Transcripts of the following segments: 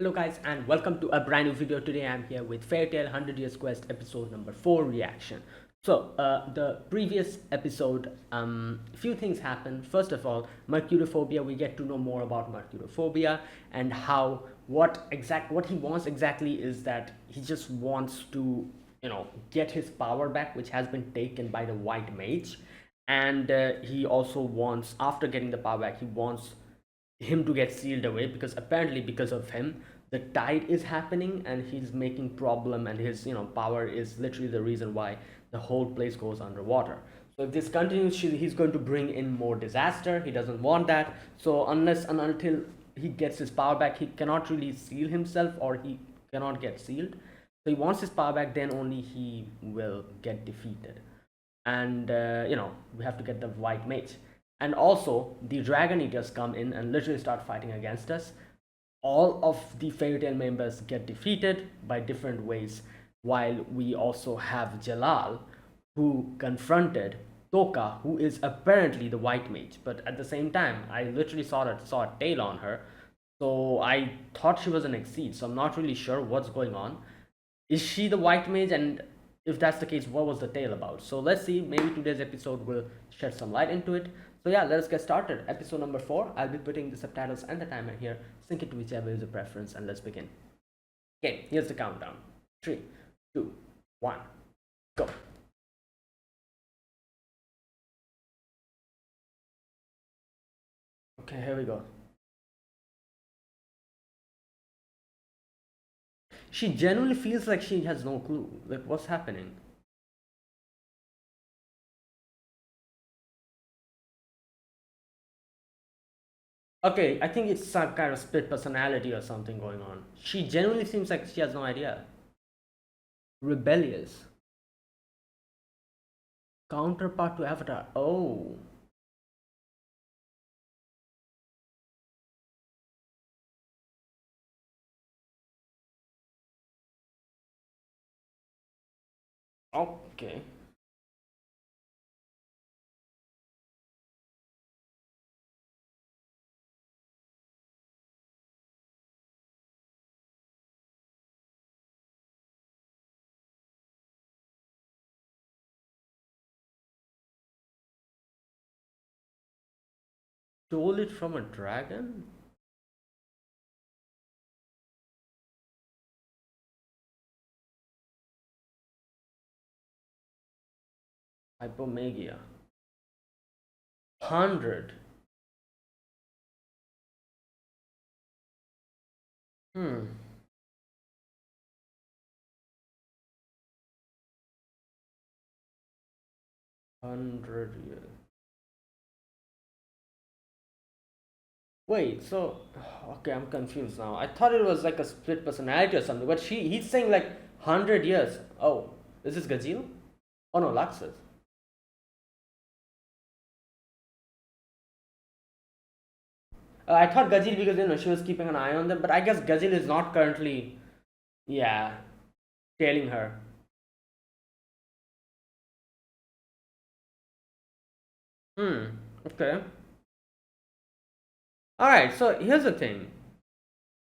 Hello guys and welcome to a brand new video. Today I'm here with Fairy Tail 100 Years Quest episode number 4 reaction. The previous episode, few things happened. First of all, Mercurophobia, we get to know more about Mercurophobia and how what he wants exactly is that he just wants to, get his power back, which has been taken by the White Mage. And he also wants, after getting the power back, he wants him to get sealed away because apparently because of him the tide is happening and he's making problem, and his power is literally the reason why the whole place goes underwater. So if this continues, he's going to bring in more disaster. He doesn't want that. So unless and until he gets his power back, he cannot really seal himself, or he cannot get sealed. So he wants his power back, then only he will get defeated. And we have to get the White Mage. And also the Dragon Eaters come in and literally start fighting against us. All of the Fairy Tail members get defeated by different ways, while we also have Jalal, who confronted Toka, who is apparently the White Mage. But at the same time, I literally saw a tail on her, so I thought she was an Exceed. So I'm not really sure what's going on. Is she the White Mage? And if that's the case, what was the tale about? So let's see. Maybe today's episode will shed some light into it. So yeah, let us get started. Episode number 4. I'll be putting the subtitles and the timer here. Sync it to whichever is your preference, and let's begin. Okay, here's the countdown. 3, 2, 1, go. Okay, here we go. She genuinely feels like she has no clue. Like, what's happening? Okay, I think it's some kind of split personality or something going on. She genuinely seems like she has no idea. Rebellious. Counterpart to Avatar. Oh. Okay. Stole it from a dragon? Hypomegia. 100. Hmm. 100 years. Wait, so okay, I'm confused now. I thought it was like a split personality or something, but he's saying like 100 years. Oh, is this Gajil? Oh no, Laxus. I thought Gajil because she was keeping an eye on them, but I guess Gajil is not currently, yeah, tailing her. Hmm. Okay. All right. So here's the thing.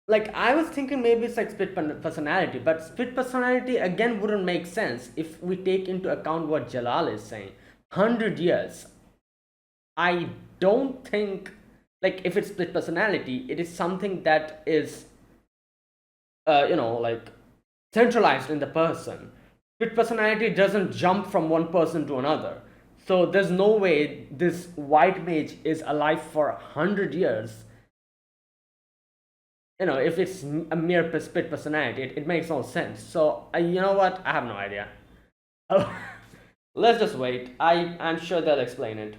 Like, I was thinking maybe it's like split personality, but split personality again wouldn't make sense if we take into account what Jalal is saying. 100 years. I don't think, like, if it's split personality, it is something that is, like centralized in the person. Split personality doesn't jump from one person to another. So there's no way this White Mage is alive for 100 years. If it's a mere split personality, it makes no sense. So you know what, I have no idea. Oh, let's just wait. I'm sure they'll explain it.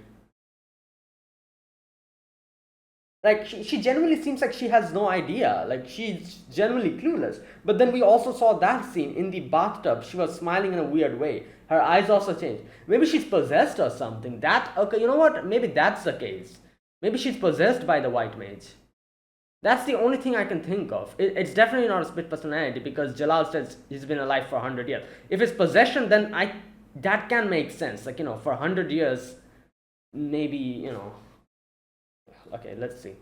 Like, she genuinely seems like she has no idea, like she's genuinely clueless. But then we also saw that scene in the bathtub. She was smiling in a weird way. Her eyes also changed. Maybe she's possessed or something. That, okay, you know what, maybe that's the case. Maybe she's possessed by the White Mage. That's the only thing I can think of. It's definitely not a split personality because Jalal says he's been alive for 100 years. If it's possession, then that can make sense. Like, for 100 years, maybe, Okay, let's see.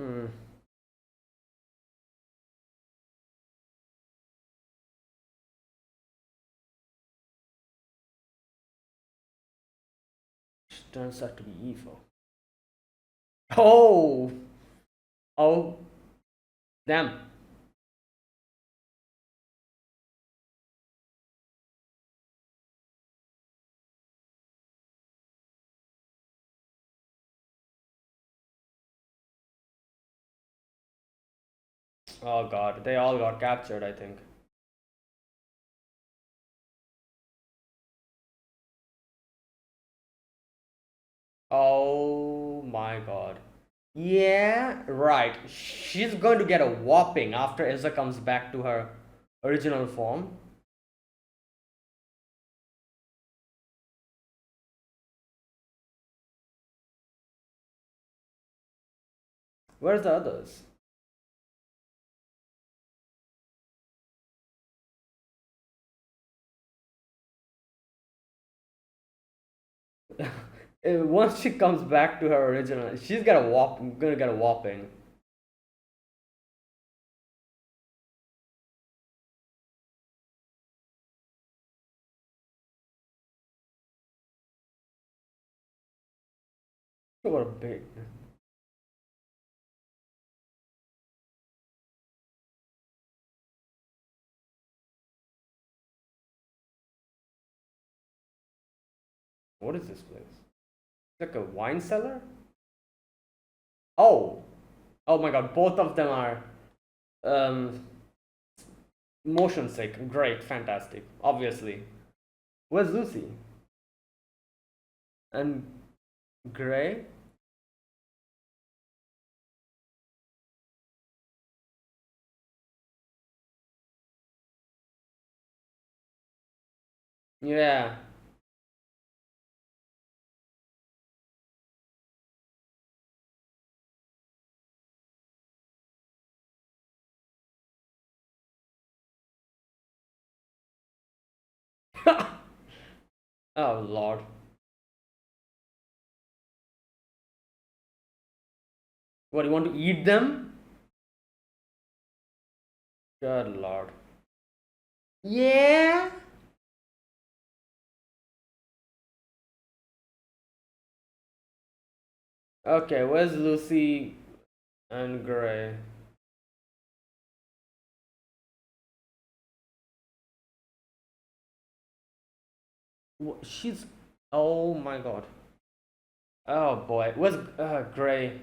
Hmm. She turns out to be evil. Oh, oh, damn. Oh god, they all got captured, I think. Oh my god. Yeah, right. She's going to get a whopping after Elsa comes back to her original form. Where's the others? Once she comes back to her original, she's gonna get a whopping. What a big. What is this place? It's like a wine cellar? Oh, oh my god, both of them are um motion sick. Great, fantastic. Obviously. Where's Lucy? And Gray? Yeah. Oh lord. What, you want to eat them? Good lord. Yeah. Okay, where's Lucy and Gray? She's. Oh my god. Oh boy. Where's Gray?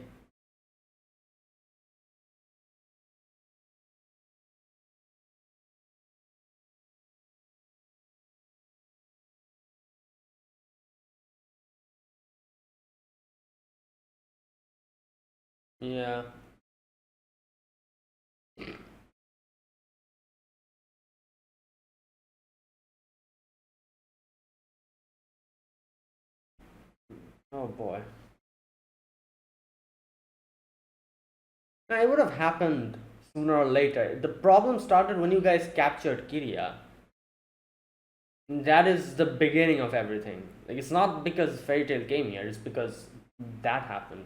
Yeah. Oh boy. Now, it would have happened sooner or later. The problem started when you guys captured Kiria. That is the beginning of everything. Like, it's not because Fairy Tail came here, it's because that happened.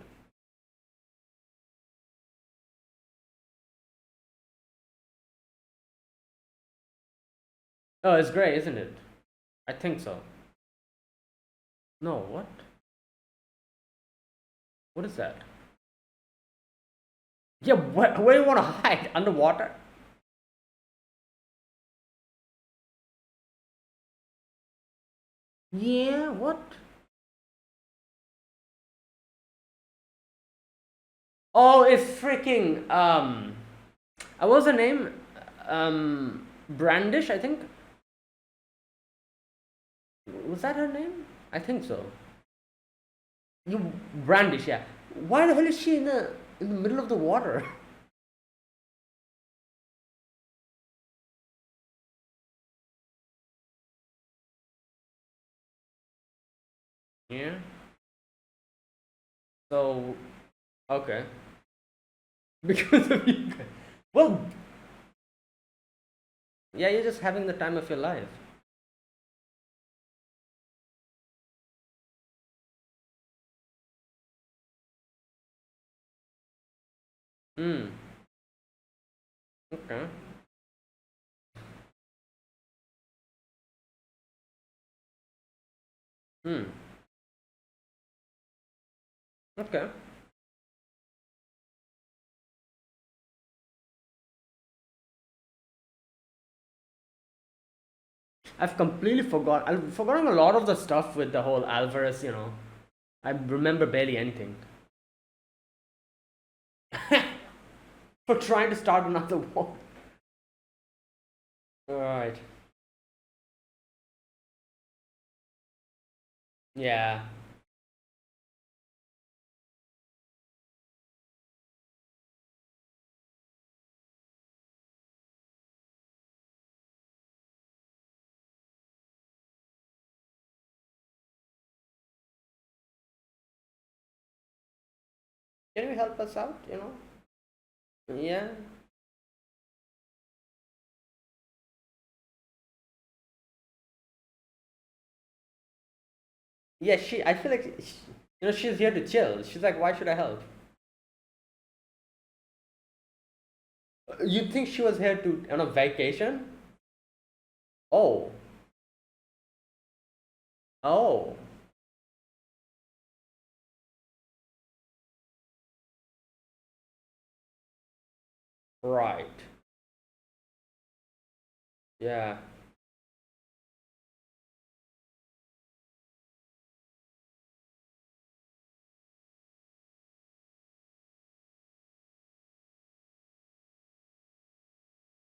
Oh, it's Gray, isn't it? I think so. No, what? What is that? Yeah, where do you want to hide? Underwater? Yeah, what? Oh, it's freaking what was her name? Brandish, I think. Was that her name? I think so. You Brandish, yeah. Why the hell is she in the middle of the water? Yeah. So okay. Because of you guys. Well, yeah, you're just having the time of your life. Hmm. Okay. Hmm. Okay. I've completely forgot. I've forgotten a lot of the stuff with the whole Alvarez. I remember barely anything. For trying to start another war. Alright. Yeah. Can you help us out? Yeah. Yeah, I feel like, she's here to chill. She's like, why should I help? You think she was here to, on a vacation? Oh. Oh. Right. Yeah.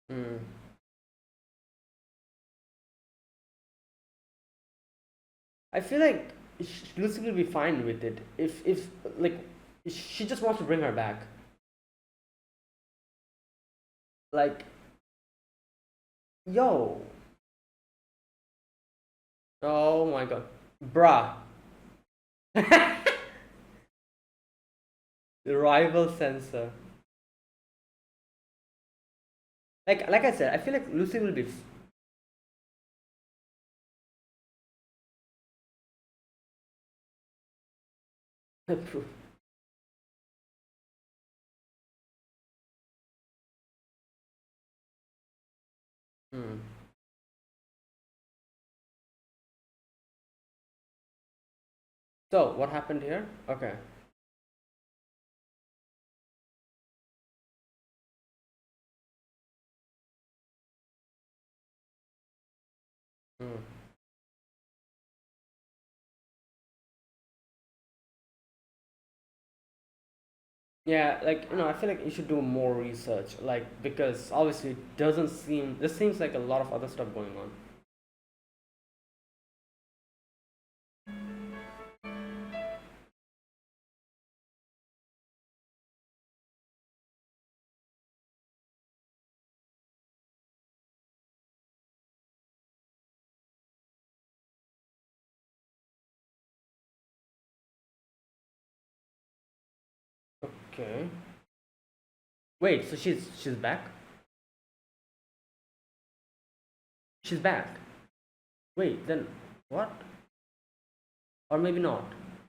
Hmm. I feel like Lucy will be fine with it if like she just wants to bring her back. Like, yo, oh my god, bruh, the rival sensor. Like I said, I feel like Lucy will be. Hmm. So what happened here? Okay. Hmm. Yeah, like I feel like you should do more research, like because obviously it doesn't seem. This seems like a lot of other stuff going on. Okay. Wait, so she's back? She's back. Wait, then what? Or maybe not.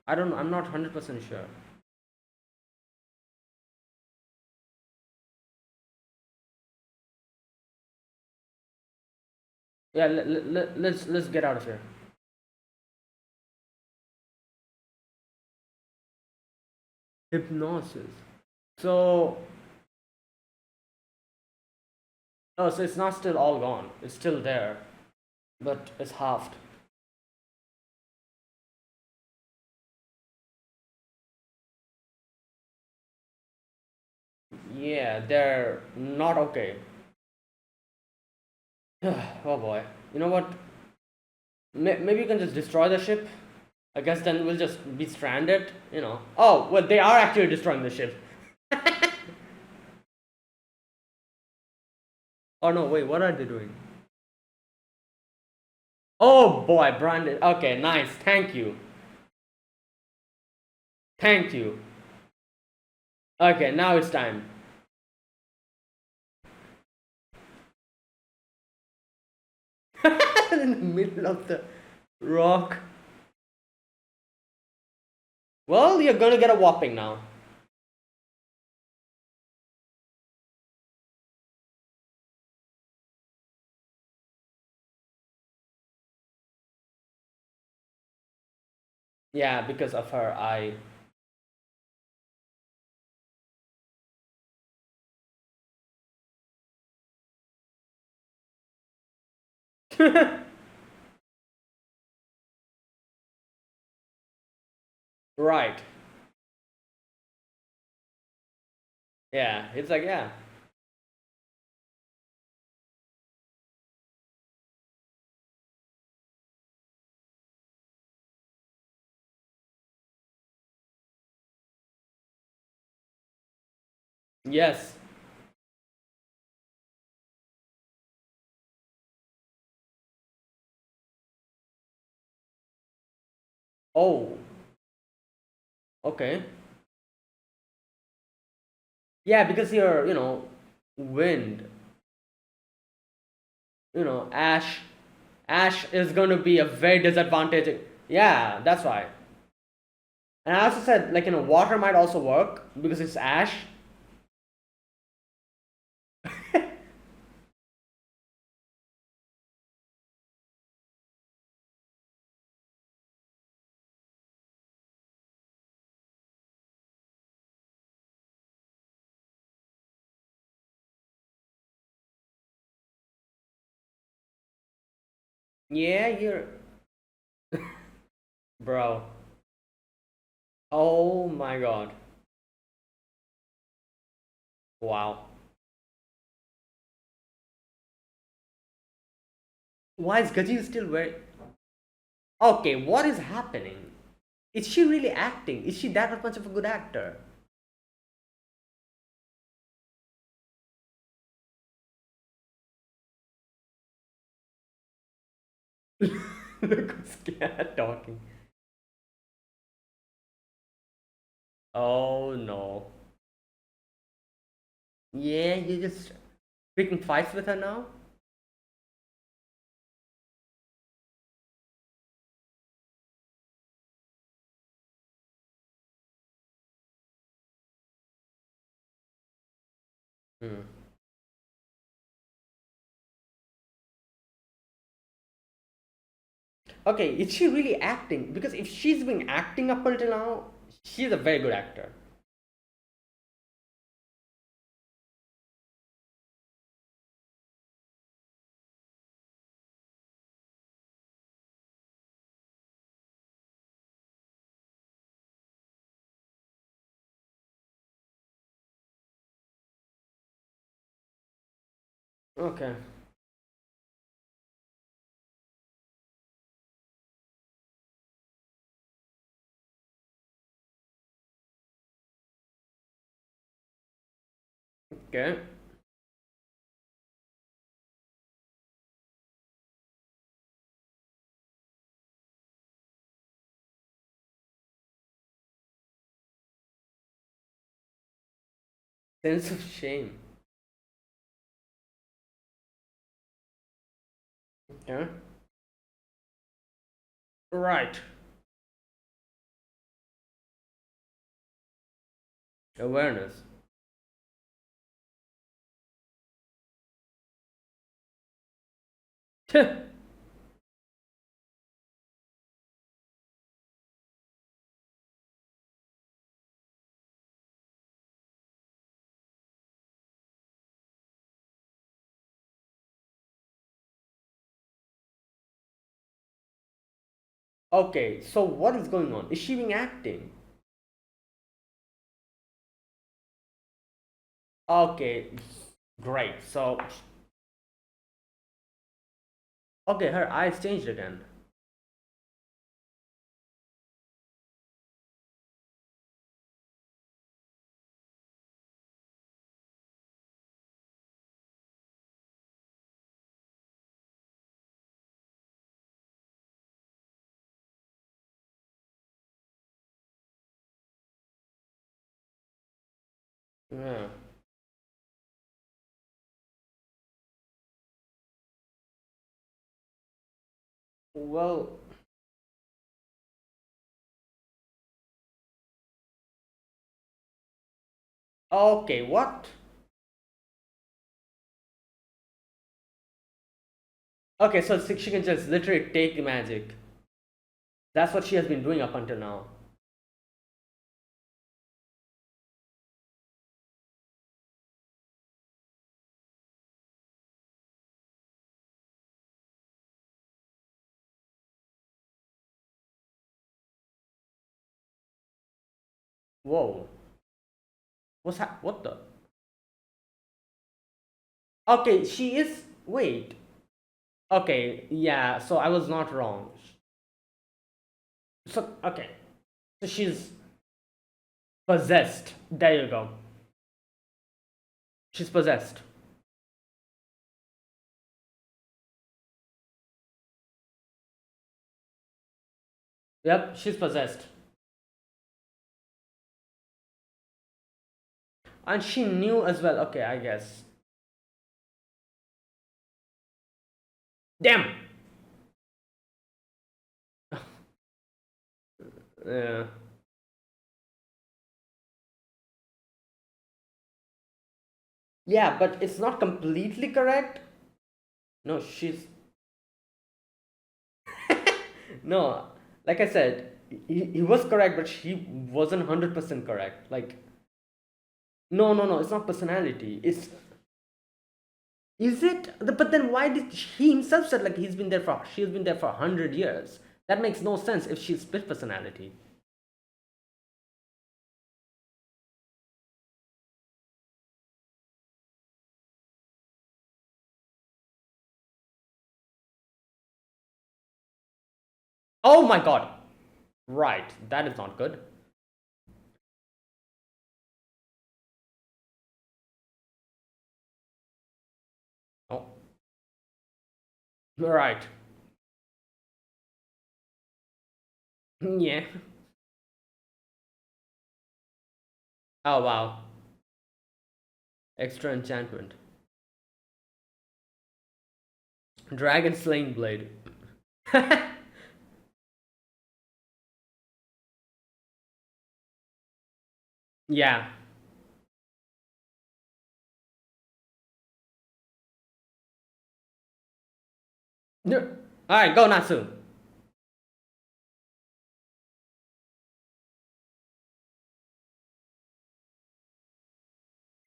I don't know. I'm not 100% sure. Yeah, let's get out of here. Hypnosis. So, oh, so it's not still all gone. It's still there, but it's halved. Yeah, they're not okay. Oh boy. You know what? Maybe you can just destroy the ship. I guess then we'll just be stranded. Oh, well, they are actually destroying the ship. Oh no, wait, what are they doing? Oh boy, Brandon. Okay, nice. Thank you. Thank you. Okay, now it's time. In the middle of the rock. Well, you're gonna get a whopping now. Yeah, because of her eye. Right. Yeah, it's like, yeah. Yes. Oh, okay. Yeah, because your, wind, ash is going to be a very disadvantaging. Yeah, that's why. And I also said, like, water might also work because it's ash. Yeah, you're. Bro. Oh my god. Wow. Why is Gaji still very. Okay, what is happening? Is she really acting? Is she that much of a good actor? Look who's scared talking. Oh no. Yeah, you just picking fights with her now? Hmm. Okay, is she really acting? Because if she's been acting up until now, she's a very good actor. Okay. Okay. Sense of shame. Okay. Right. Awareness. Okay, so what is going on? Is she being acting? Okay, great. So, okay, her eyes changed again. Yeah. Well, okay, what? Okay, so she can just literally take the magic. That's what she has been doing up until now. Whoa. What the? Okay, she is. Wait. Okay, yeah, so I was not wrong. So, okay. So she's possessed. There you go. She's possessed. Yep, she's possessed. And she knew as well. Okay, I guess. Damn! Yeah. Yeah, but it's not completely correct. No, she's. No, like I said, he was correct, but he wasn't 100% correct. Like, no, no, no, it's not personality. It's. Is it? But then why did he himself said like he's been there for she's been there for 100 years? That makes no sense if she's split personality. Oh my god! Right, that is not good. Oh, right. Yeah. Oh wow. Extra enchantment. Dragon slaying blade. Yeah. All right, go Natsu.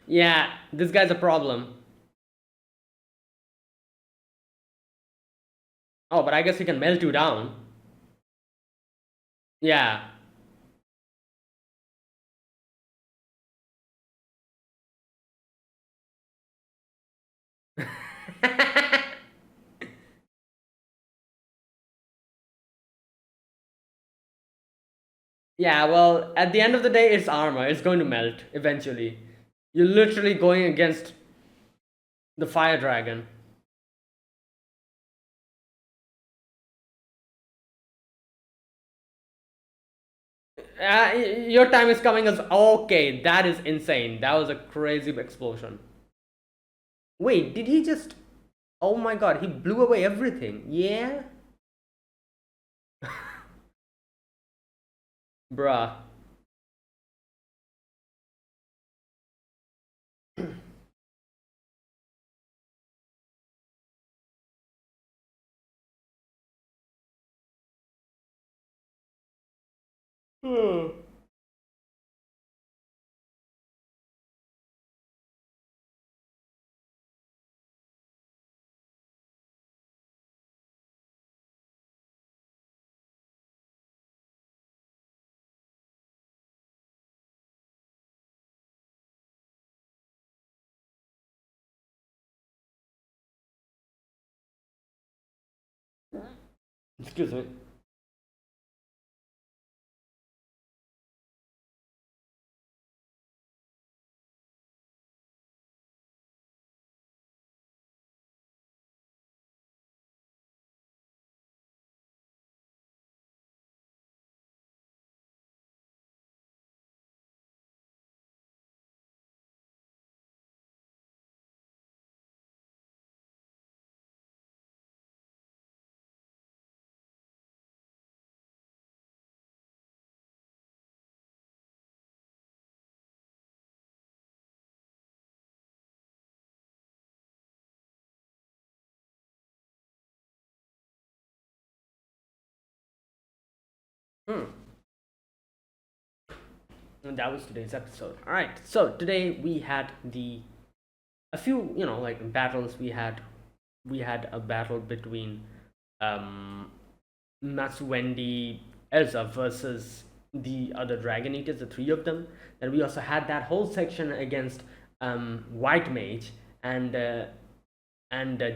Yeah, this guy's a problem. Oh, but I guess he can melt you down. Yeah. Yeah, well, at the end of the day, it's armor. It's going to melt eventually. You're literally going against the fire dragon. Your time is coming as okay. That is insane. That was a crazy explosion. Wait, did he just? Oh my god, he blew away everything. Yeah, bruh. Hmm. Excuse me. Hmm. And that was today's episode. All right. So today we had a few, like battles. We had a battle between um Natsuendi, Elsa versus the other Dragon Eaters, the three of them. Then we also had that whole section against White Mage and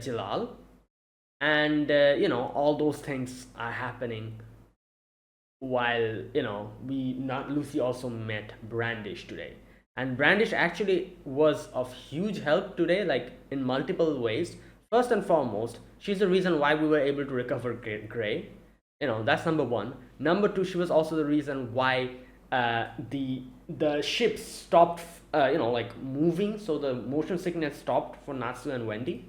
Jalal, and all those things are happening while we not Lucy also met Brandish today, and Brandish actually was of huge help today, like in multiple ways. First and foremost, she's the reason why we were able to recover Gray. That's number one. Number two, she was also the reason why the ship stopped like moving, so the motion sickness stopped for Natsu and Wendy.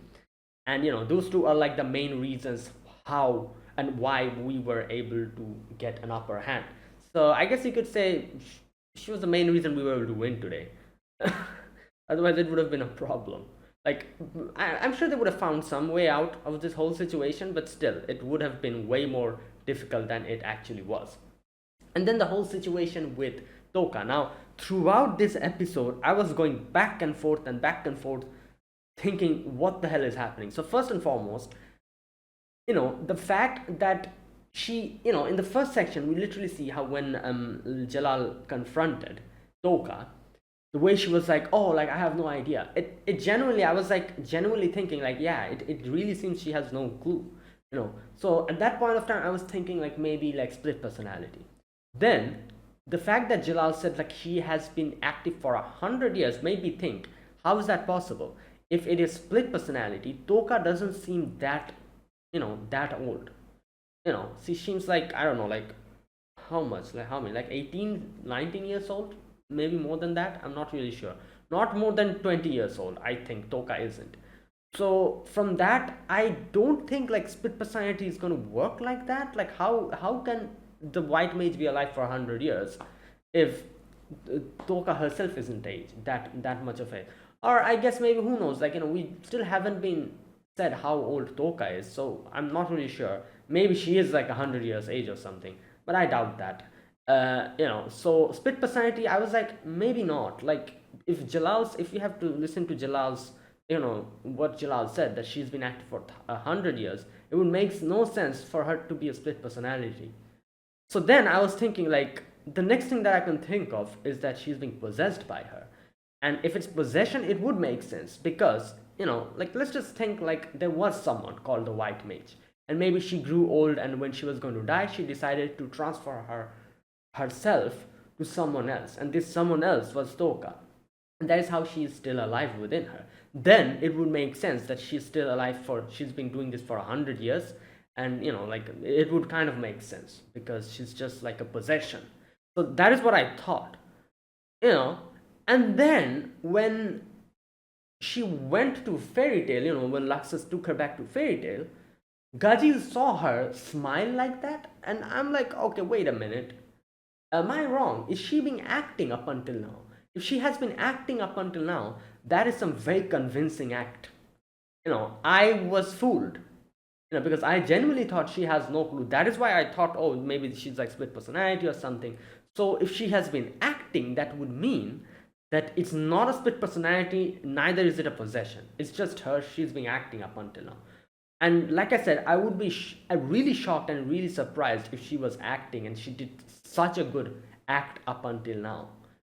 And those two are like the main reasons how and why we were able to get an upper hand. So I guess you could say she was the main reason we were able to win today. Otherwise it would have been a problem. Like, I'm sure they would have found some way out of this whole situation, but still it would have been way more difficult than it actually was. And then the whole situation with Toka. Now, throughout this episode, I was going back and forth, thinking, what the hell is happening? So, first and foremost, the fact that she, in the first section, we literally see how when Jalal confronted Toka, the way she was like, oh, like I have no idea. It genuinely, I was like genuinely thinking, like, yeah, it really seems she has no clue, So at that point of time, I was thinking like maybe like split personality. Then the fact that Jalal said like she has been active for 100 years made me think, how is that possible? If it is split personality, Toka doesn't seem that old. She seems like, I don't know, like how much, like how many, like 18, 19 years old, maybe more than that. I'm not really sure. Not more than 20 years old, I think Toka isn't. So from that, I don't think like split personality is going to work like that. Like how can the white mage be alive for 100 years if Toka herself isn't aged that much of it? Or I guess maybe, who knows? Like, we still haven't been said how old Toka is, so I'm not really sure. Maybe she is like 100 years age or something, but I doubt that. So split personality, I was like, maybe not. Like, if you have to listen to Jalal's, what Jalal said, that she's been active for 100 years, it would make no sense for her to be a split personality. So then I was thinking, like, the next thing that I can think of is that she's being possessed by her. And if it's possession, it would make sense because, like, let's just think like there was someone called the White Mage. And maybe she grew old, and when she was going to die, she decided to transfer herself to someone else. And this someone else was Toka. And that is how she is still alive within her. Then it would make sense that she's still alive she's been doing this for 100 years, and like it would kind of make sense because she's just like a possession. So that is what I thought, you know. And then when she went to Fairy Tail, when Laxus took her back to Fairy Tail, Gaji saw her smile like that, and I'm like, okay, wait a minute. Am I wrong? Is she being acting up until now? If she has been acting up until now, that is some very convincing act. I was fooled. Because I genuinely thought she has no clue. That is why I thought, oh, maybe she's like split personality or something. So if she has been acting, that would mean that it's not a split personality, neither is it a possession. It's just her, she's been acting up until now. And like I said, I would be really shocked and really surprised if she was acting and she did such a good act up until now.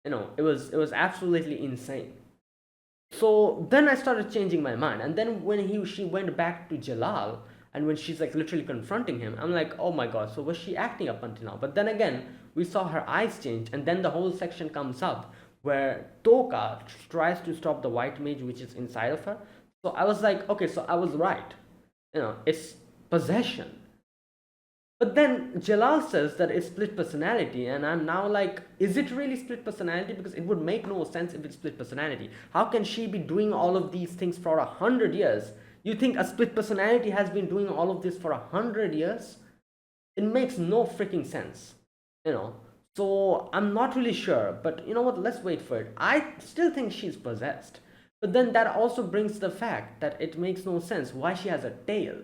It was absolutely insane. So then I started changing my mind, and then when she went back to Jalal, and when she's like literally confronting him, I'm like, oh my god, so was she acting up until now? But then again, we saw her eyes change, and then the whole section comes up where Toka tries to stop the white mage which is inside of her. So I was like, okay, so I was right. It's possession. But then Jalal says that it's split personality, and I'm now like, is it really split personality? Because it would make no sense if it's split personality. How can she be doing all of these things for 100 years? You think a split personality has been doing all of this for 100 years? It makes no freaking sense, So I'm not really sure, but you know what? Let's wait for it. I still think she's possessed. But then that also brings the fact that it makes no sense why she has a tail.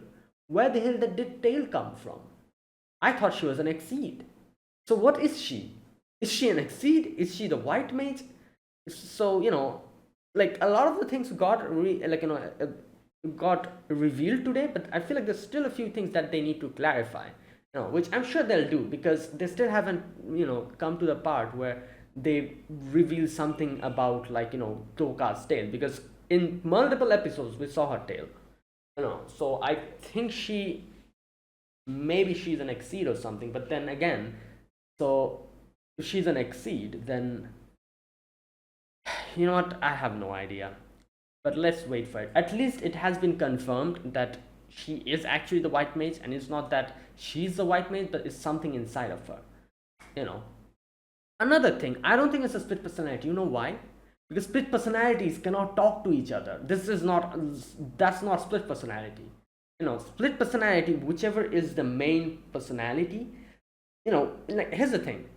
Where the hell did tail come from? I thought she was an exceed. So what is she? Is she an Exceed? Is she the white mage? So like a lot of the things got revealed today, but I feel like there's still a few things that they need to clarify, which I'm sure they'll do, because they still haven't come to the part where they reveal something about, like, Toka's tail, because in multiple episodes we saw her tail, so I think maybe she's an Exceed or something. But then again, so if she's an Exceed, then you know what, I have no idea. But let's wait for it. At least it has been confirmed that she is actually the white mage, and it's not that she's the white mage, but it's something inside of her. You know. Another thing, I don't think it's a split personality. You know why? Because split personalities cannot talk to each other. That's not split personality. Split personality, whichever is the main personality, like, here's the thing.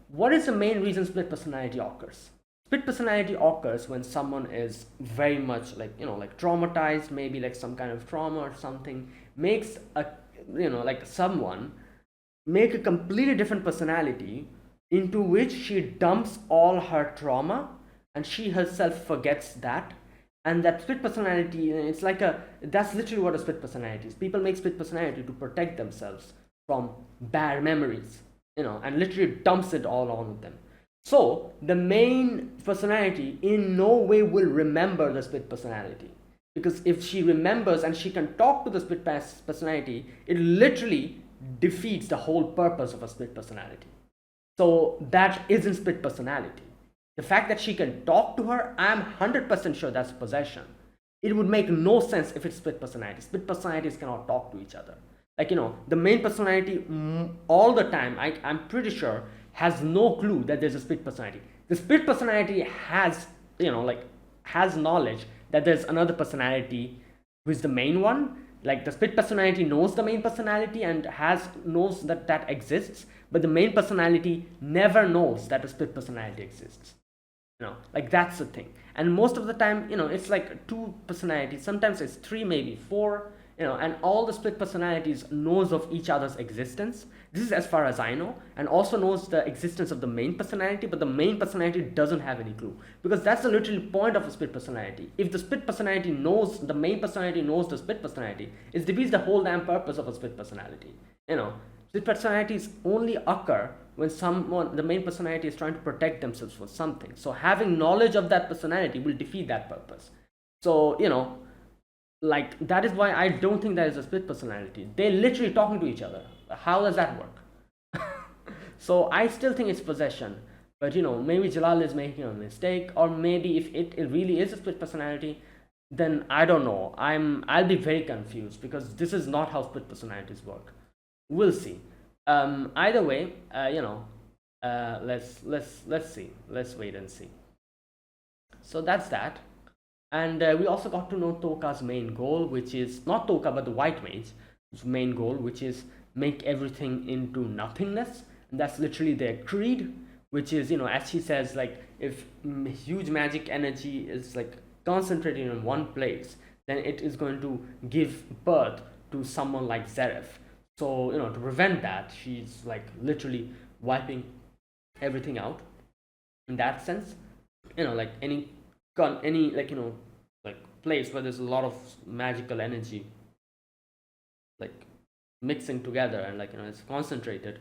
What is the main reason split personality occurs? Split personality occurs when someone is very much, like traumatized, maybe like some kind of trauma or something, makes someone make a completely different personality into which she dumps all her trauma, and she herself forgets that. And that split personality, that's literally what a split personality is. People make split personality to protect themselves from bad memories, and literally dumps it all on them. So the main personality in no way will remember the split personality, because if she remembers and she can talk to the split personality, it literally defeats the whole purpose of a split personality. So that isn't split personality. The fact that she can talk to her, I'm 100% sure that's possession. It would make no sense if it's split personality. Split personalities cannot talk to each other. The main personality all the time, I'm pretty sure, has no clue that there's a split personality. The split personality has, has knowledge that there's another personality who is the main one. Like, the split personality knows the main personality and knows that exists, but the main personality never knows that a split personality exists. That's the thing. And most of the time, it's like two personalities, sometimes it's three, maybe four, and all the split personalities knows of each other's existence. This is as far as I know, and also knows the existence of the main personality, but the main personality doesn't have any clue, because that's the literal point of a split personality. If the split personality knows, the main personality knows the split personality, it defeats the whole damn purpose of a split personality. Split personalities only occur when the main personality is trying to protect themselves for something. So having knowledge of that personality will defeat that purpose. So, that is why I don't think that is a split personality. They're literally talking to each other. How does that work? So I still think it's possession. But, maybe Jalal is making a mistake, or maybe if it really is a split personality, then I don't know. I'll be very confused, because this is not how split personalities work. We'll see. Either way, let's see. Let's wait and see. So that's that. And we also got to know Toka's main goal, which is not Toka but the white mage's main goal, which is make everything into nothingness. And that's literally their creed, which is, as she says, like, if huge magic energy is like concentrated in one place, then it is going to give birth to someone like Zeref. So, to prevent that, she's like literally wiping everything out. In that sense, like any like place where there's a lot of magical energy, like mixing together, and it's concentrated,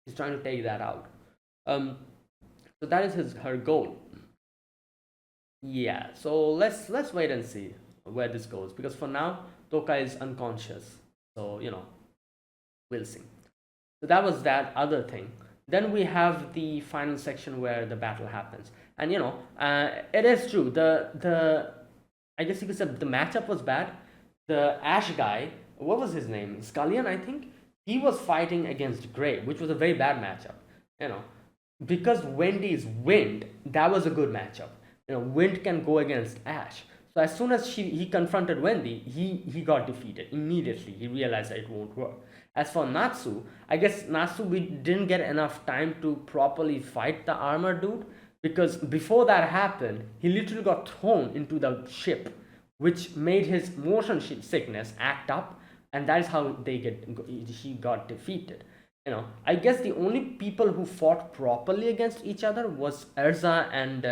he's trying to take that out. So that is her goal. Yeah. So let's wait and see where this goes, because for now Toka is unconscious. So we'll see. So that was that other thing. Then we have the final section where the battle happens, and it is true. The I guess you could say the matchup was bad. The Ash guy, what was his name? Scullion, I think. He was fighting against Grey, which was a very bad matchup. Because Wendy's Wind, that was a good matchup. Wind can go against Ash. So as soon as he confronted Wendy, he got defeated immediately. He realized that it won't work. As for Natsu, I guess Natsu, we didn't get enough time to properly fight the armor dude, because before that happened, he literally got thrown into the ship, which made his motion sickness act up, and that is how he got defeated. I guess the only people who fought properly against each other was Erza and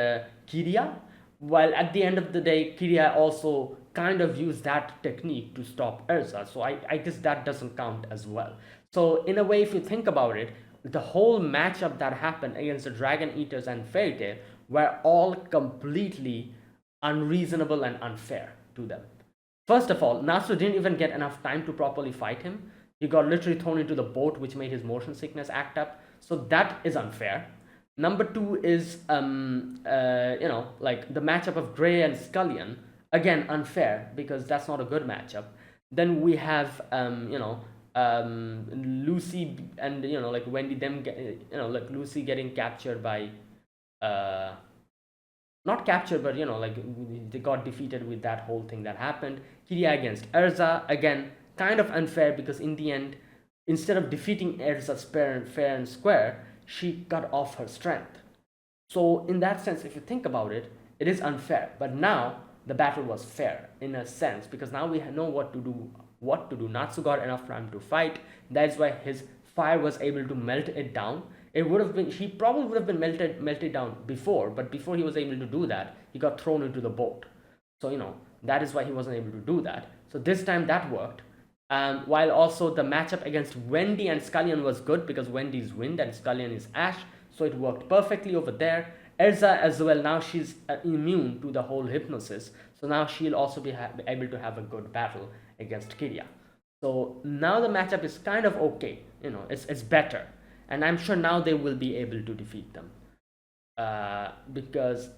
Kiria, while at the end of the day, Kiria also kind of used that technique to stop Erza. So I guess that doesn't count as well. So in a way, if you think about it, the whole matchup that happened against the Dragon Eaters and Fairy Tail were all completely unreasonable and unfair to them. First of all, Natsu didn't even get enough time to properly fight him. He got literally thrown into the boat, which made his motion sickness act up. So that is unfair. Number two is, like the matchup of Gray and Scullion. Again, unfair because that's not a good matchup. Then we have, Lucy and like Wendy. Like Lucy getting captured by, not captured, but like they got defeated with that whole thing that happened. Kiria against Erza, again kind of unfair because in the end, instead of defeating Erza fair and square, she cut off her strength. So in that sense, if you think about it, it is unfair. But now the battle was fair in a sense because now we know what to do. Natsu got enough time to fight. That's why his fire was able to melt it down. It would have been, he probably would have been melted down before, but before he was able to do that, he got thrown into the boat. So that is why he wasn't able to do that. So this time that worked. While also the matchup against Wendy and Scullion was good because Wendy is wind and Scullion is ash, so it worked perfectly over there. Erza as well, now she's immune to the whole hypnosis, so now she'll also be able to have a good battle against Kiria. So now the matchup is kind of okay, it's better, and I'm sure now they will be able to defeat them. Because,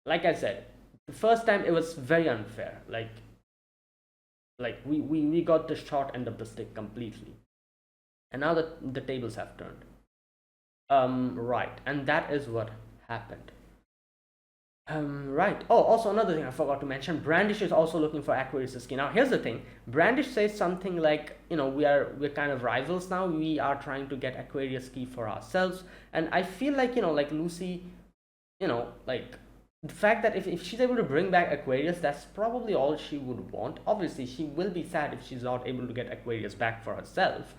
like I said, the first time it was very unfair. Like we got the short end of the stick completely, and now the tables have turned. Right, and that is what happened. Right. Oh, also another thing I forgot to mention, Brandish is also looking for Aquarius' key. Now here's the thing, Brandish says something like, we're kind of rivals now, we are trying to get Aquarius key for ourselves, and I feel like, like Lucy, like the fact that if she's able to bring back Aquarius, that's probably all she would want. Obviously she will be sad if she's not able to get Aquarius back for herself,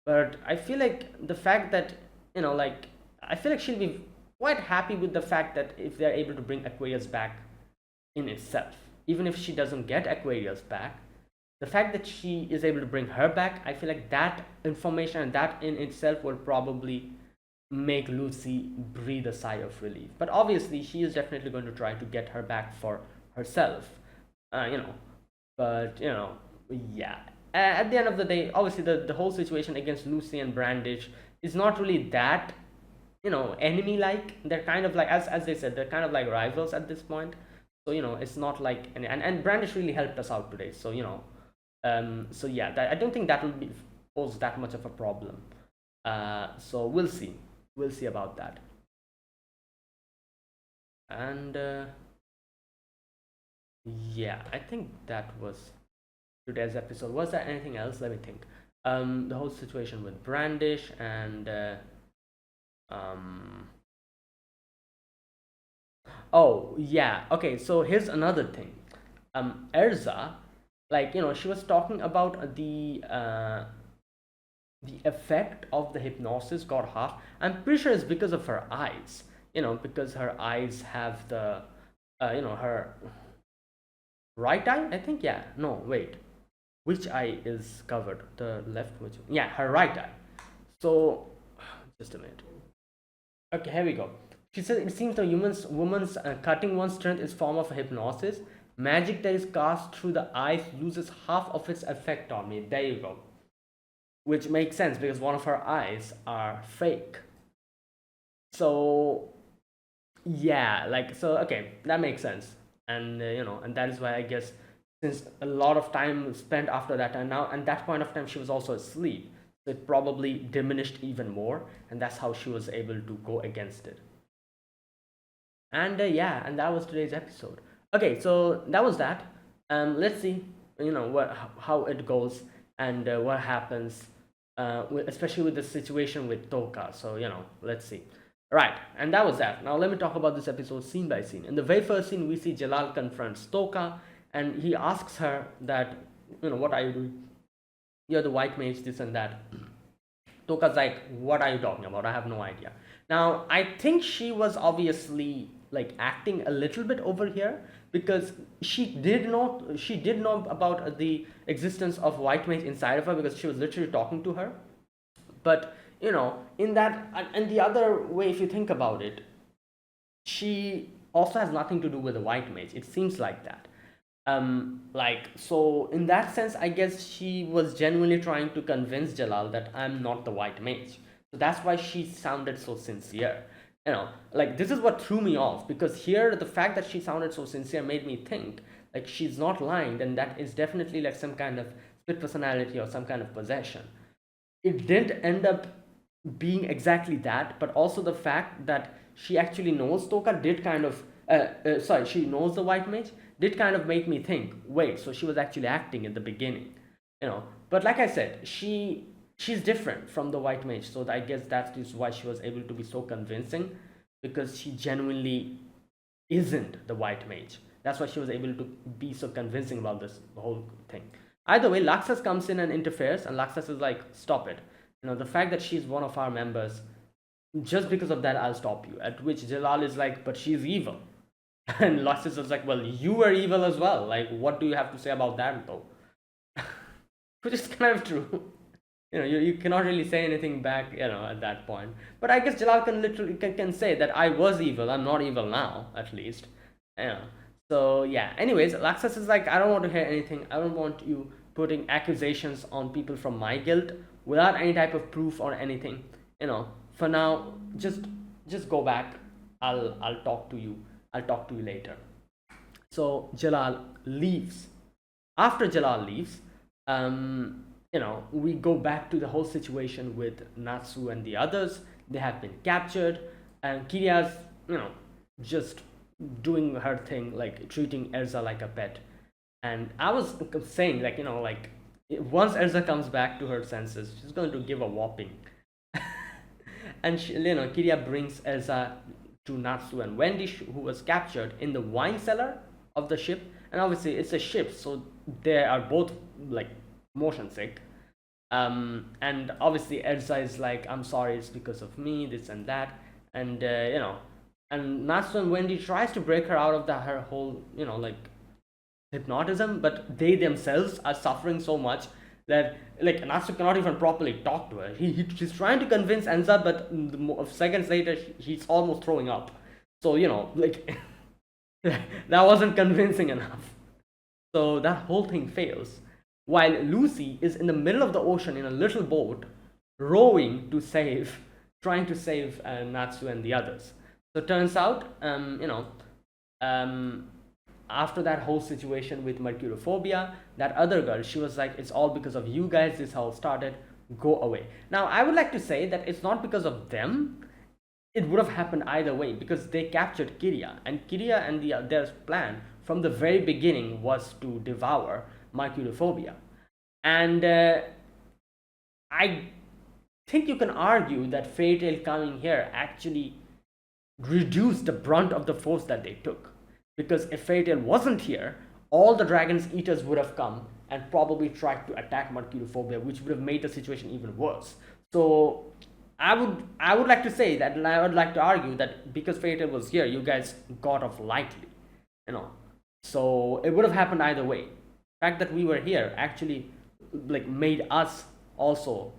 but I feel like the fact that, I feel like she'll be quite happy with the fact that if they're able to bring Aquarius back in itself, even if she doesn't get Aquarius back, the fact that she is able to bring her back, I feel like that information and that in itself will probably make Lucy breathe a sigh of relief. But obviously she is definitely going to try to get her back for herself, but yeah, at the end of the day, obviously the whole situation against Lucy and Brandish is not really that enemy like. They're kind of like, as they said, they're kind of like rivals at this point. So it's not like, and Brandish really helped us out today, so so yeah, I don't think that will pose that much of a problem. So we'll see about that. And yeah, I think that was today's episode. Was there anything else? Let me think. The whole situation with Brandish and oh yeah, okay, so here's another thing. Erza, like she was talking about the effect of the hypnosis got half. I'm pretty sure it's because of her eyes, because her eyes have the her right eye, I think. Yeah, no, wait, which eye is covered? The left, which, yeah, her right eye. So just a minute. Okay, here we go. She said it seems the woman's cutting one's strength is form of hypnosis. Magic that is cast through the eyes loses half of its effect on me. There you go. Which makes sense because one of her eyes are fake. So yeah, like, so okay, that makes sense. And and that is why I guess, since a lot of time spent after that, and now and that point of time she was also asleep, so it probably diminished even more, and that's how she was able to go against it. And yeah, and that was today's episode. Okay, so that was that. Let's see, how it goes, and what happens, especially with the situation with Toka. So let's see. Right, and that was that. Now let me talk about this episode scene by scene. In the very first scene, we see Jalal confronts Toka, and he asks her that, what are you doing? You're the white mage, this and that. Toka's like, what are you talking about? I have no idea. Now, I think she was obviously like acting a little bit over here because she did know about the existence of white mage inside of her because she was literally talking to her. But in that, and the other way, if you think about it, she also has nothing to do with the white mage. It seems like that. Like, so in that sense, I guess she was genuinely trying to convince Jalal that I'm not the white mage. So that's why she sounded so sincere. Like, this is what threw me off, because here the fact that she sounded so sincere made me think like she's not lying, then that is definitely like some kind of split personality or some kind of possession. It didn't end up being exactly that, but also the fact that she actually knows Toka did kind of, sorry, she knows the white mage did kind of make me think, wait, so she was actually acting at the beginning, But like I said, she's different from the white mage, so I guess that is why she was able to be so convincing, because she genuinely isn't the white mage. That's why she was able to be so convincing about this whole thing. Either way, Laxas comes in and interferes, and Laxas is like, stop it. The fact that she's one of our members, just because of that, I'll stop you. At which Jalal is like, but she's evil. And Laxas is like, well, you were evil as well. Like, what do you have to say about that, though? Which is kind of true. You cannot really say anything back, at that point. But I guess Jalal can literally can say that I was evil. I'm not evil now, at least. So yeah. Anyways, Laxas is like, I don't want to hear anything. I don't want you putting accusations on people from my guild without any type of proof or anything. For now, just go back. I'll talk to you. I'll talk to you later. So Jalal leaves. After Jalal leaves, we go back to the whole situation with Natsu and the others. They have been captured, and Kiria's, just doing her thing, like treating Erza like a pet. And I was saying, like, like once Erza comes back to her senses, she's going to give a whopping. And Kiria brings Erza to Natsu and Wendy, who was captured in the wine cellar of the ship. And obviously, it's a ship, so they are both like motion sick. And obviously Erza is like, I'm sorry, it's because of me, this and that. And and Natsu and Wendy tries to break her out of her whole, like hypnotism, but they themselves are suffering so much that like Natsu cannot even properly talk to her. He's trying to convince Erza, but seconds later he's almost throwing up. So like that wasn't convincing enough. So that whole thing fails. While Lucy is in the middle of the ocean in a little boat, rowing to trying to save Natsu and the others. So it turns out, after that whole situation with Mercurophobia, that other girl, she was like, it's all because of you guys, this all started, go away. Now, I would like to say that it's not because of them. It would have happened either way, because they captured Kiria, and Kiria and their plan from the very beginning was to devour Mercurophobia. And I think you can argue that Fairy Tail coming here actually reduced the brunt of the force that they took. Because if Fairy Tail wasn't here, all the Dragon's Eaters would have come and probably tried to attack Mercurophobia, which would have made the situation even worse. So I would like to say that, and I would like to argue that because Fairy Tail was here, you guys got off lightly. So it would have happened either way. The fact that we were here actually like made us also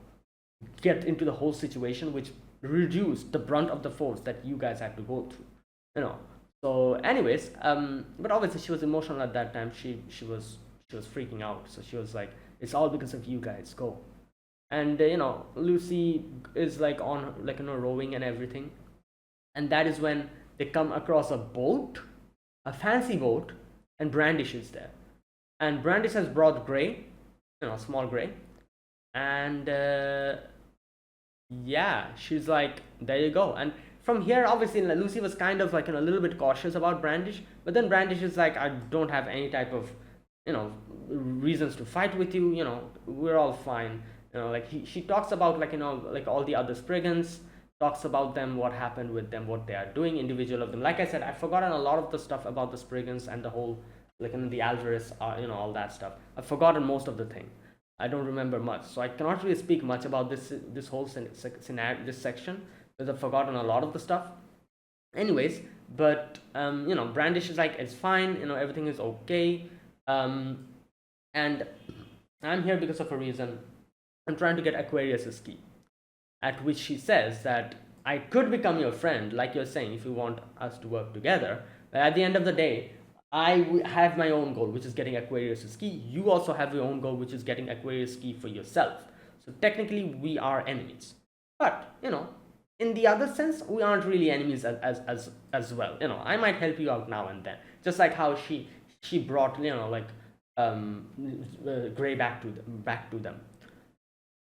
get into the whole situation, which reduced the brunt of the force that you guys had to go through. So anyways, but obviously she was emotional at that time. She was freaking out. So she was like, it's all because of you guys, go. And Lucy is like on like rowing and everything, and that is when they come across a boat, a fancy boat, and Brandish is there. And Brandish has brought Gray, small Gray. And yeah, she's like, there you go. And from here, obviously, Lucy was kind of like a little bit cautious about Brandish. But then Brandish is like, I don't have any type of, reasons to fight with you. We're all fine. Like she talks about like, like all the other Spriggans, talks about them, what happened with them, what they are doing, individual of them. Like I said, I've forgotten a lot of the stuff about the Spriggans and the whole, like the Alvarez, all that stuff. I've forgotten most of the thing. I don't remember much, so I cannot really speak much about this whole scenario, this section, because I've forgotten a lot of the stuff. Anyways, but Brandish is like, it's fine, everything is okay, and I'm here because of a reason. I'm trying to get Aquarius's key. At which she says that I could become your friend, like you're saying, if you want us to work together. But at the end of the day, I have my own goal, which is getting Aquarius's key. You also have your own goal, which is getting Aquarius key for yourself. So technically, we are enemies. But in the other sense, we aren't really enemies as well. I might help you out now and then, just like how she brought Gray back to them.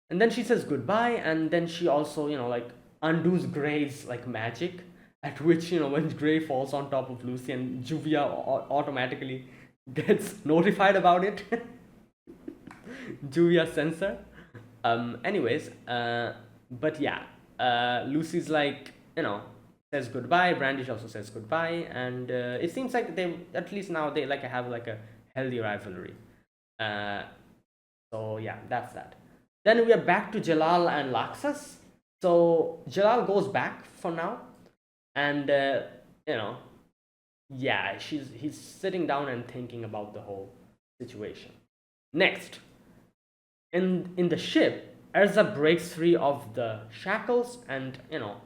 And then she says goodbye, and then she also undoes Gray's magic, at which when Gray falls on top of Lucy, and Juvia automatically gets notified about it. Juvia censor. Anyways, but yeah, Lucy's says goodbye. Brandish also says goodbye, and it seems like they, at least now, they have a healthy rivalry. So yeah, that's that. Then we are back to Jalal and Laxas. So Jalal goes back for now, and yeah, he's sitting down and thinking about the whole situation. Next, in the ship, Erza breaks free of the shackles, and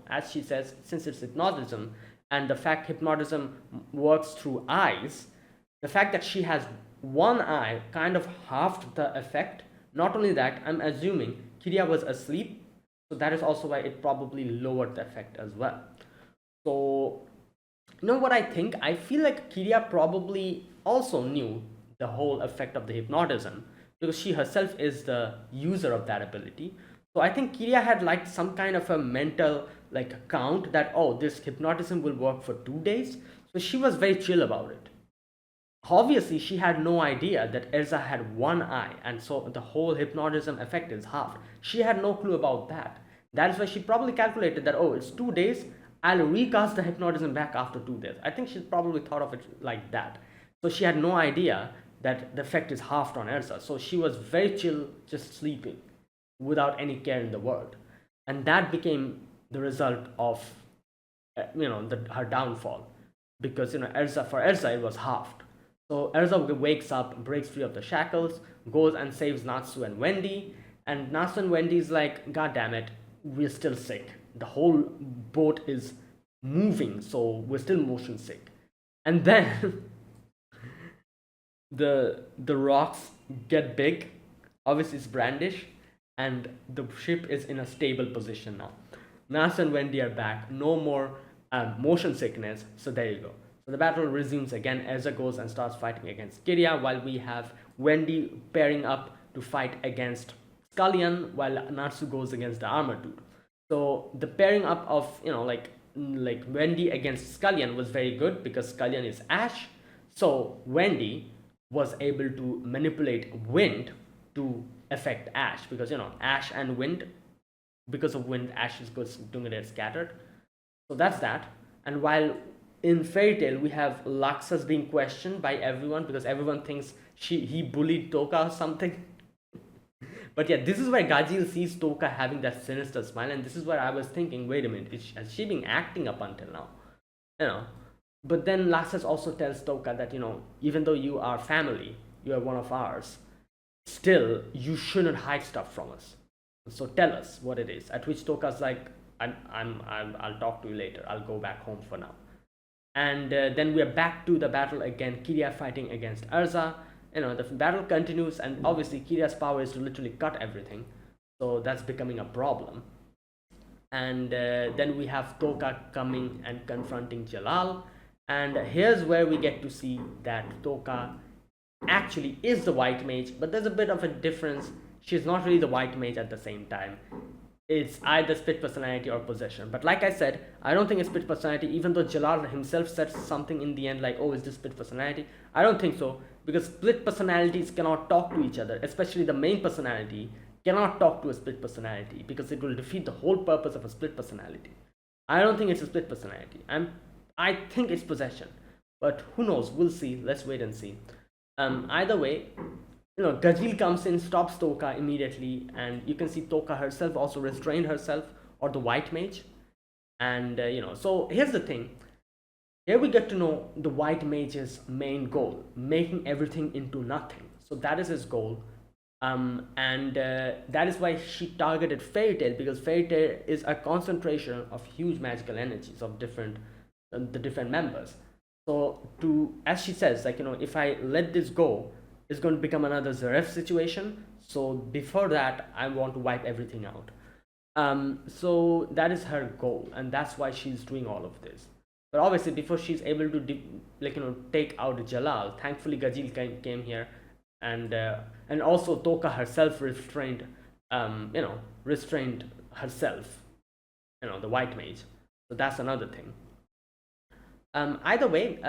as she says, since it's hypnotism, and the fact hypnotism works through eyes, the fact that she has one eye kind of halved the effect. Not only that, I'm assuming Kiria was asleep, so that is also why it probably lowered the effect as well. So, what I think? I feel like Kiria probably also knew the whole effect of the hypnotism, because she herself is the user of that ability. So I think Kiria had some kind of a mental count that, oh, this hypnotism will work for 2 days. So she was very chill about it. Obviously, she had no idea that Erza had one eye, and so the whole hypnotism effect is halved. She had no clue about that. That is why she probably calculated that, oh, it's 2 days, I'll recast the hypnotism back after 2 days. I think she probably thought of it like that. So she had no idea that the effect is halved on Erza. So she was very chill, just sleeping, without any care in the world. And that became the result of, her downfall. Because, for Erza, it was halved. So Erza wakes up, breaks free of the shackles, goes and saves Natsu and Wendy. And Natsu and Wendy's like, God damn it, we're still sick. The whole boat is moving, so we're still motion sick. And then the rocks get big. Obviously, it's Brandish, and the ship is in a stable position now. Natsu and Wendy are back. No more motion sickness. So there you go. So the battle resumes again. Erza goes and starts fighting against Kiria, while we have Wendy pairing up to fight against Scullion, while Natsu goes against the armor dude. So the pairing up of Wendy against Scullion was very good, because Scullion is Ash. So Wendy was able to manipulate wind to affect Ash, because Ash and wind, because of wind, Ash is going to get scattered. So that's that. And while in Fairy Tail, we have Laxas being questioned by everyone, because everyone thinks he bullied Toka or something. But yeah, this is where Gajeel sees Toka having that sinister smile, and this is where I was thinking, wait a minute, has she been acting up until now? But then Laxas also tells Toka that, even though you are family, you are one of ours, still, you shouldn't hide stuff from us. So tell us what it is. At which Toka's like, I'll talk to you later. I'll go back home for now. And then we are back to the battle again. Kiria fighting against Erza. The battle continues, and obviously Kiria's power is to literally cut everything. So that's becoming a problem. And then we have Toka coming and confronting Jalal. And here's where we get to see that Toka actually is the white mage, but there's a bit of a difference. She's not really the white mage at the same time. It's either split personality or possession. But like I said, I don't think it's split personality, even though Jalal himself said something in the end like, oh, is this split personality? I don't think so, because split personalities cannot talk to each other, especially the main personality cannot talk to a split personality, because it will defeat the whole purpose of a split personality. I don't think it's a split personality. I think it's possession, but who knows? We'll see. Let's wait and see. Either way, Gajil comes in, stops Toka immediately, and you can see Toka herself also restrained herself, or the white mage. And so here's the thing. Here we get to know the white mage's main goal, making everything into nothing. So that is his goal. And that is why she targeted Fairy Tail, because Fairy Tail is a concentration of huge magical energies of the different members. So as she says, like, if I let this go, it's going to become another Zaref situation. So before that, I want to wipe everything out. So that is her goal, and that's why she's doing all of this. But obviously, before she's able to take out Jalal, thankfully Gajil came here, and also Toka herself restrained herself, the white mage. So that's another thing. Either way,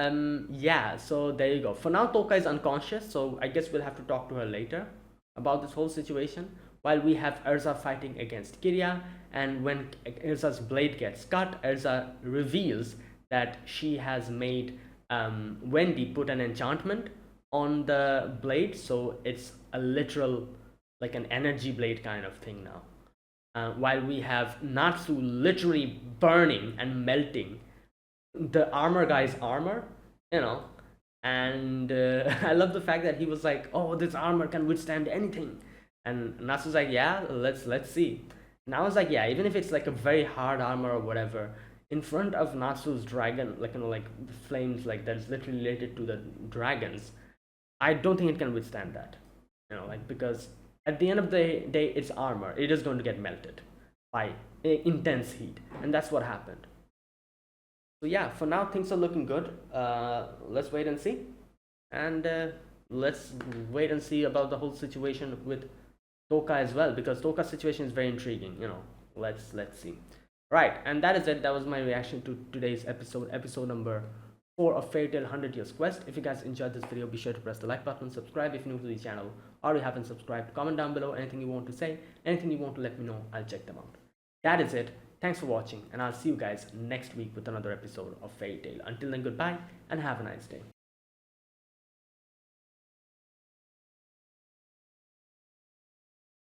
yeah. So there you go. For now, Toka is unconscious, so I guess we'll have to talk to her later about this whole situation. While we have Erza fighting against Kiria, and when Erza's blade gets cut, Erza reveals that she has made Wendy put an enchantment on the blade, so it's a literal, like an energy blade kind of thing now. While we have Natsu literally burning and melting the armor guy's armor, you know, and I love the fact that he was like, "Oh, this armor can withstand anything," and Natsu's like, "Yeah, let's see." And I was like, "Yeah, even if it's like a very hard armor or whatever, in front of Natsu's dragon, like like the flames, like that is literally related to the dragons, I don't think it can withstand that, like because at the end of the day, it's armor. It is going to get melted by intense heat, and that's what happened. So yeah, for now things are looking good. Let's wait and see, and let's wait and see about the whole situation with Toka as well, because Toka's situation is very intriguing. Let's see. Right, and that is it. That was my reaction to today's episode number 4 of Fairy Tail 100 Years Quest. If you guys enjoyed this video, be sure to press the like button, subscribe if you're new to the channel, or you haven't subscribed. Comment down below anything you want to say, anything you want to let me know. I'll check them out. That is it. Thanks for watching, and I'll see you guys next week with another episode of Fairy Tail. Until then, goodbye and have a nice day.